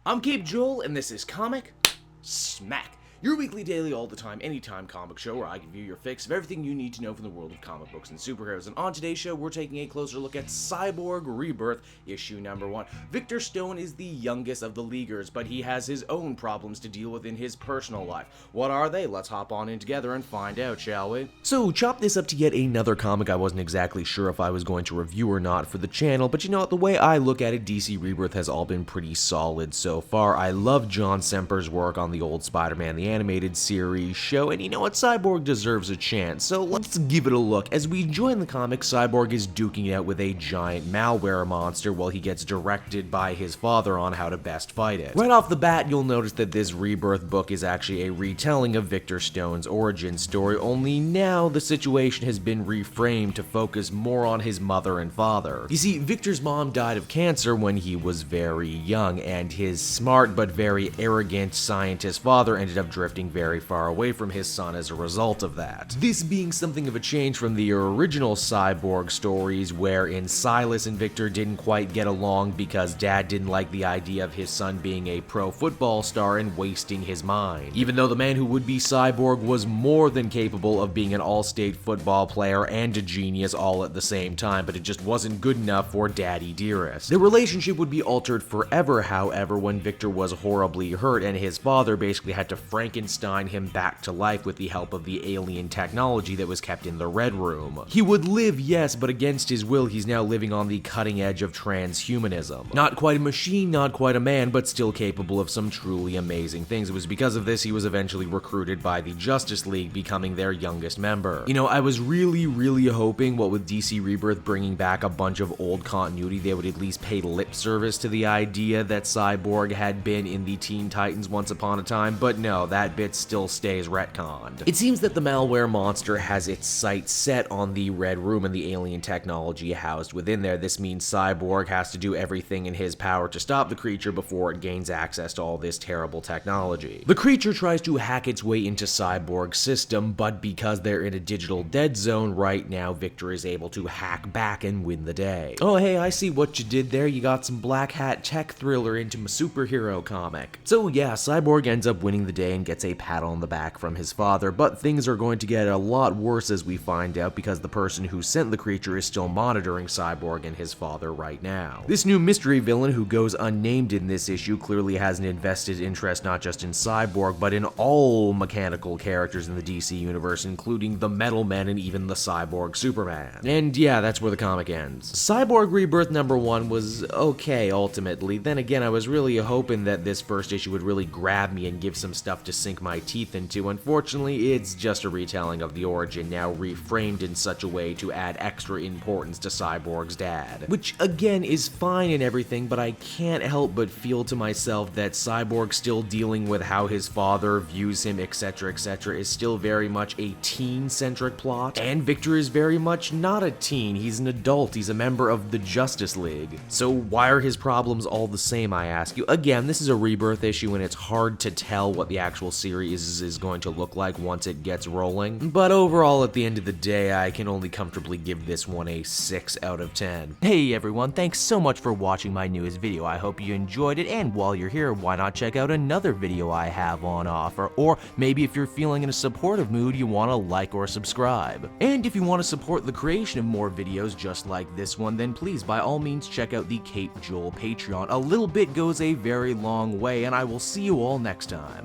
I'm Cape Joel, and this is Comic Smack, your weekly, daily, all the time, anytime comic show where I give you your fix of everything you need to know from the world of comic books and superheroes. And on today's show, we're taking a closer look at Cyborg Rebirth, issue number 1. Victor Stone is the youngest of the Leaguers, but he has his own problems to deal with in his personal life. What are they? Let's hop on in together and find out, shall we? So, chop this up to yet another comic I wasn't exactly sure if I was going to review or not for the channel, but you know what, the way I look at it, DC Rebirth has all been pretty solid so far. I love John Semper's work on the old Spider-Man the Animated Series show, and you know what, Cyborg deserves a chance, so let's give it a look. As we join the comic, Cyborg is duking it out with a giant malware monster while he gets directed by his father on how to best fight it. Right off the bat, you'll notice that this Rebirth book is actually a retelling of Victor Stone's origin story, only now the situation has been reframed to focus more on his mother and father. You see, Victor's mom died of cancer when he was very young, and his smart but very arrogant scientist father ended up drifting very far away from his son as a result of that. This being something of a change from the original Cyborg stories, wherein Silas and Victor didn't quite get along because Dad didn't like the idea of his son being a pro football star and wasting his mind. Even though the man who would be Cyborg was more than capable of being an all-state football player and a genius all at the same time, but it just wasn't good enough for Daddy Dearest. The relationship would be altered forever, however, when Victor was horribly hurt and his father basically had to Frankenstein him back to life with the help of the alien technology that was kept in the Red Room. He would live, yes, but against his will, he's now living on the cutting edge of transhumanism. Not quite a machine, not quite a man, but still capable of some truly amazing things. It was because of this he was eventually recruited by the Justice League, becoming their youngest member. You know, I was really hoping, what with DC Rebirth bringing back a bunch of old continuity, they would at least pay lip service to the idea that Cyborg had been in the Teen Titans once upon a time, but no, that bit still stays retconned. It seems that the malware monster has its sights set on the Red Room and the alien technology housed within there. This means Cyborg has to do everything in his power to stop the creature before it gains access to all this terrible technology. The creature tries to hack its way into Cyborg's system, but because they're in a digital dead zone right now, Victor is able to hack back and win the day. Oh hey, I see what you did there. You got some black hat tech thriller into my superhero comic. So yeah, Cyborg ends up winning the day and gets a pat on the back from his father, but things are going to get a lot worse as we find out, because the person who sent the creature is still monitoring Cyborg and his father right now. This new mystery villain, who goes unnamed in this issue, clearly has an invested interest not just in Cyborg, but in all mechanical characters in the DC universe, including the Metal Men and even the Cyborg Superman. And yeah, that's where the comic ends. Cyborg Rebirth number 1 was okay, ultimately. Then again, I was really hoping that this first issue would really grab me and give some stuff to sink my teeth into. Unfortunately, it's just a retelling of the origin, now reframed in such a way to add extra importance to Cyborg's dad. Which, again, is fine and everything, but I can't help but feel to myself that Cyborg still dealing with how his father views him, etc., is still very much a teen-centric plot, and Victor is very much not a teen. He's an adult. He's a member of the Justice League. So why are his problems all the same, I ask you? Again, this is a Rebirth issue, and it's hard to tell what the actual series is going to look like once it gets rolling, but overall, at the end of the day, I can only comfortably give this one a 6 out of 10. Hey everyone, thanks so much for watching my newest video. I hope you enjoyed it, and while you're here, why not check out another video I have on offer, or maybe if you're feeling in a supportive mood, you want to like or subscribe. And if you want to support the creation of more videos just like this one, then please by all means check out the Cape Joel Patreon. A little bit goes a very long way, and I will see you all next time.